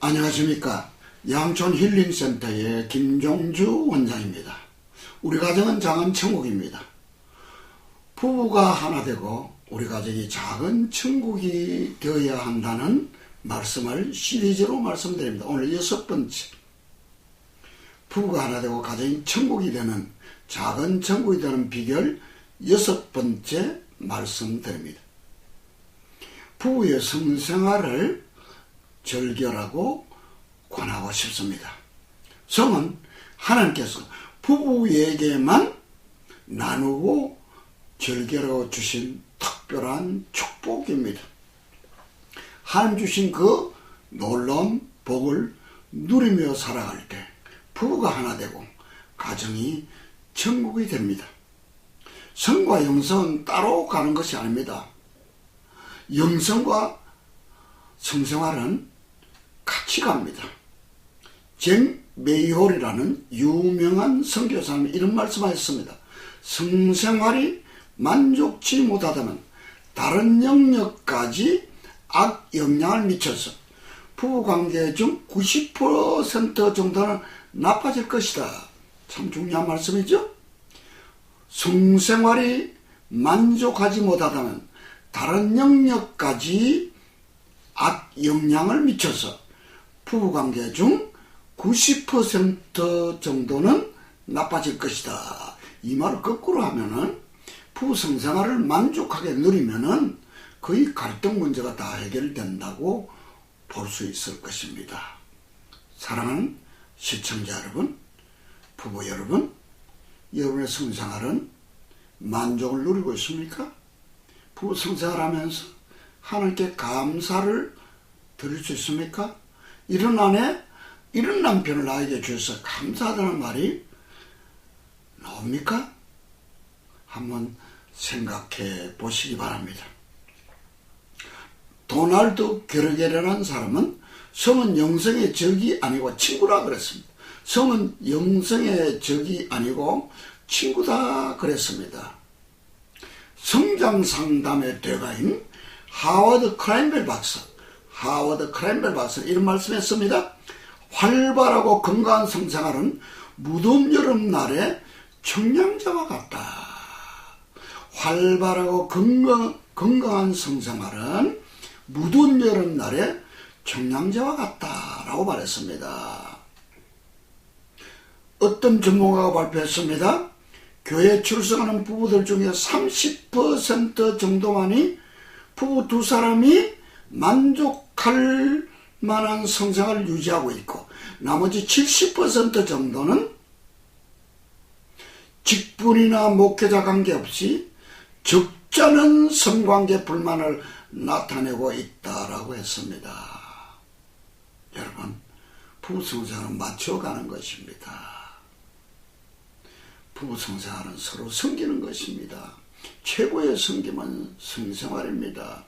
안녕하십니까. 양촌 힐링센터의 김종주 원장입니다. 우리 가정은 작은 천국입니다. 부부가 하나 되고 우리 가정이 작은 천국이 되어야 한다는 말씀을 시리즈로 말씀드립니다. 오늘 6번째, 부부가 하나 되고 가정이 천국이 되는, 작은 천국이 되는 비결 6번째 말씀드립니다. 부부의 성생활을 절결하고 권하고 싶습니다. 성은 하나님께서 부부에게만 나누고 절결하고 주신 특별한 축복입니다. 하나님 주신 그 놀라운 복을 누리며 살아갈 때 부부가 하나 되고 가정이 천국이 됩니다. 성과 영성은 따로 가는 것이 아닙니다. 영성과 성생활은 같이 갑니다. 잭 메이홀이라는 유명한 선교사님이 이런 말씀하셨습니다. 성생활이 만족치 못하다면 다른 영역까지 악영향을 미쳐서 부부관계 중 90% 정도는 나빠질 것이다. 참 중요한 말씀이죠. 성생활이 만족하지 못하다면 다른 영역까지 악영향을 미쳐서 부부관계 중 90% 정도는 나빠질 것이다. 이 말을 거꾸로 하면은 부부 성생활을 만족하게 누리면은 거의 갈등 문제가 다 해결된다고 볼 수 있을 것입니다. 사랑하는 시청자 여러분, 부부 여러분, 여러분의 성생활은 만족을 누리고 있습니까? 부부 성생활하면서 하나님께 감사를 드릴 수 있습니까? 이런 아내, 이런 남편을 나에게 주셔서 감사하다는 말이 나옵니까? 한번 생각해 보시기 바랍니다. 도널드 게르게르라는 사람은 성은 영성의 적이 아니고 친구라 그랬습니다. 성은 영성의 적이 아니고 친구다 그랬습니다. 성장 상담의 대가인 하워드 크라인벨 박사 이런 말씀했습니다. 활발하고 건강한 성생활은 무더운 여름날의 청량자와 같다. 활발하고 건강한 성생활은 무더운 여름날의 청량자와 같다라고 말했습니다. 어떤 전문가가 발표했습니다. 교회에 출석하는 부부들 중에 30% 정도만이 부부 두 사람이 만족할 만한 성생활을 유지하고 있고, 나머지 70% 정도는 직분이나 목회자 관계없이 적잖은 성관계 불만을 나타내고 있다라고 했습니다. 여러분, 부부 성생활은 맞춰가는 것입니다. 부부 성생활은 서로 섬기는 것입니다. 최고의 섬김은 성생활입니다.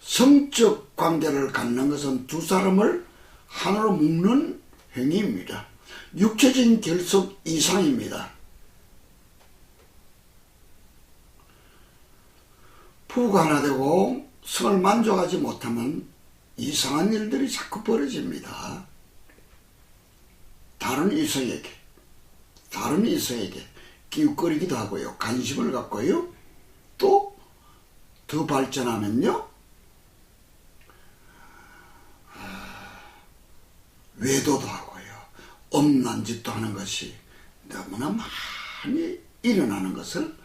성적 관계를 갖는 것은 두 사람을 하나로 묶는 행위입니다. 육체적인 결속 이상입니다. 부부가 하나 되고 성을 만족하지 못하면 이상한 일들이 자꾸 벌어집니다. 다른 이성에게 기웃거리기도 하고요. 관심을 갖고요. 또 더 발전하면요. 외도도 하고요. 엄난 짓도 하는 것이 너무나 많이 일어나는 것을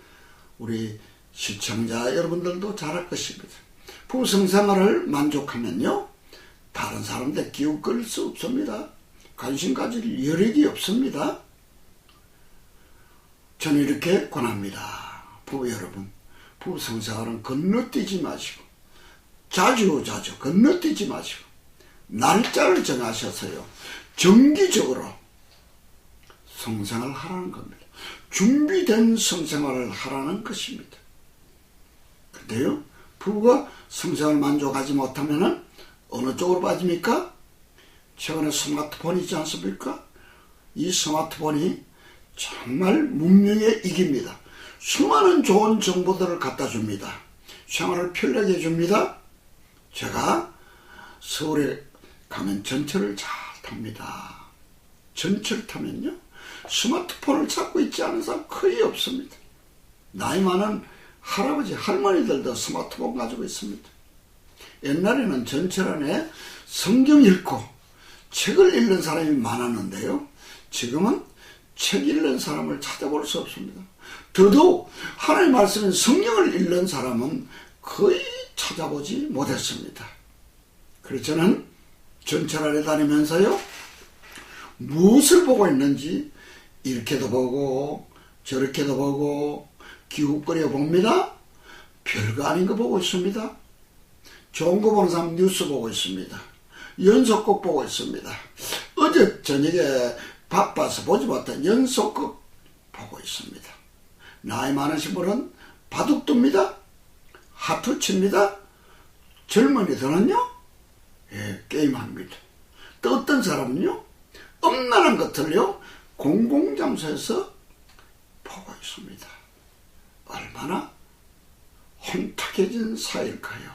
우리 시청자 여러분들도 잘 알 것입니다. 부부 성생활을 만족하면요. 다른 사람들 기웃거릴 수 없습니다. 관심 가질 여력이 없습니다. 저는 이렇게 권합니다. 부부 여러분, 부부 성생활은 건너뛰지 마시고 자주 건너뛰지 마시고 날짜를 정하셔서요. 정기적으로 성생활을 하라는 겁니다. 준비된 성생활을 하라는 것입니다. 근데요, 부부가 성생활을 만족하지 못하면은 어느 쪽으로 빠집니까? 최근에 스마트폰이 있지 않습니까? 이 스마트폰이 정말 문명에 이깁니다. 수많은 좋은 정보들을 갖다 줍니다. 생활을 편리하게 해줍니다. 제가 서울에 가면 전철을 잘 탑니다. 전철 타면요, 스마트폰을 찾고 있지 않은 사람 거의 없습니다. 나이 많은 할아버지, 할머니들도 스마트폰 가지고 있습니다. 옛날에는 전철 안에 성경 읽고 책을 읽는 사람이 많았는데요, 지금은 책 읽는 사람을 찾아볼 수 없습니다. 더더욱 하나님의 말씀인 성경을 읽는 사람은 거의 찾아보지 못했습니다. 그래서 저는 전철 안에 다니면서요, 무엇을 보고 있는지 이렇게도 보고 저렇게도 보고 기웃거려 봅니다. 별거 아닌 거 보고 있습니다. 좋은 거 보는 사람 뉴스 보고 있습니다. 연속극 보고 있습니다. 어제 저녁에 바빠서 보지 못한 연속극 보고 있습니다. 나이 많으신 분은 바둑 둡니다. 하트 칩니다. 젊은이들은요, 게임합니다. 또 어떤 사람은요, 엄난한 것들요, 공공장소에서 보고 있습니다. 얼마나 혼탁해진 사이일까요?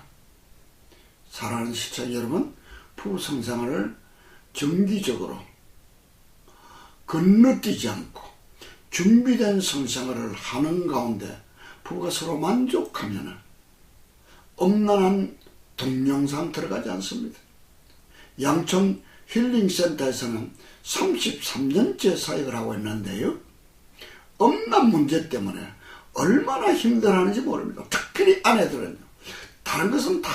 사랑하는 시청자 여러분, 부부 성생활을 정기적으로 건너뛰지 않고 준비된 성생활을 하는 가운데 부부가 서로 만족하면 엄난한 동영상 들어가지 않습니다. 양천 힐링센터에서는 33년째 사역을 하고 있는데요, 엄난 문제 때문에 얼마나 힘들어하는지 모릅니다. 특별히 아내들은요, 다른 것은 다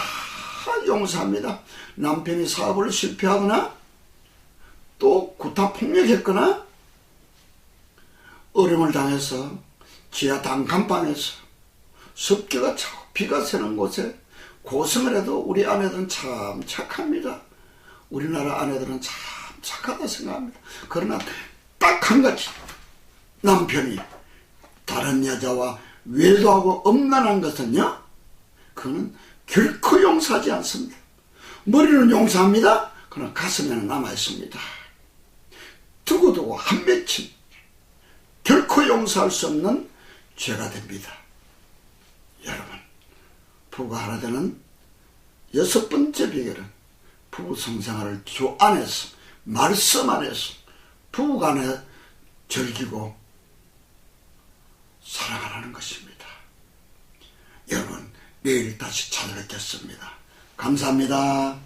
용서합니다. 남편이 사업을 실패하거나 또 구타폭력했거나 어려움을 당해서 지하 단칸방에서 습기가 차고 비가 새는 곳에 고생을 해도 우리 아내들은 참 착합니다. 우리나라 아내들은 참 착하다 생각합니다. 그러나 딱 한 가지, 남편이 다른 여자와 외도하고 엄난한 것은요, 그거는 결코 용서하지 않습니다. 머리는 용서합니다. 그러나 가슴에는 남아있습니다. 두고두고 한 맺힌 결코 용서할 수 없는 죄가 됩니다. 여러분, 부부가 하나 되는 6번째 비결은 부부 성생활을 주 안에서, 말씀 안에서 부부간에 즐기고 사랑하라는 것입니다. 여러분, 내일 다시 찾아뵙겠습니다. 감사합니다.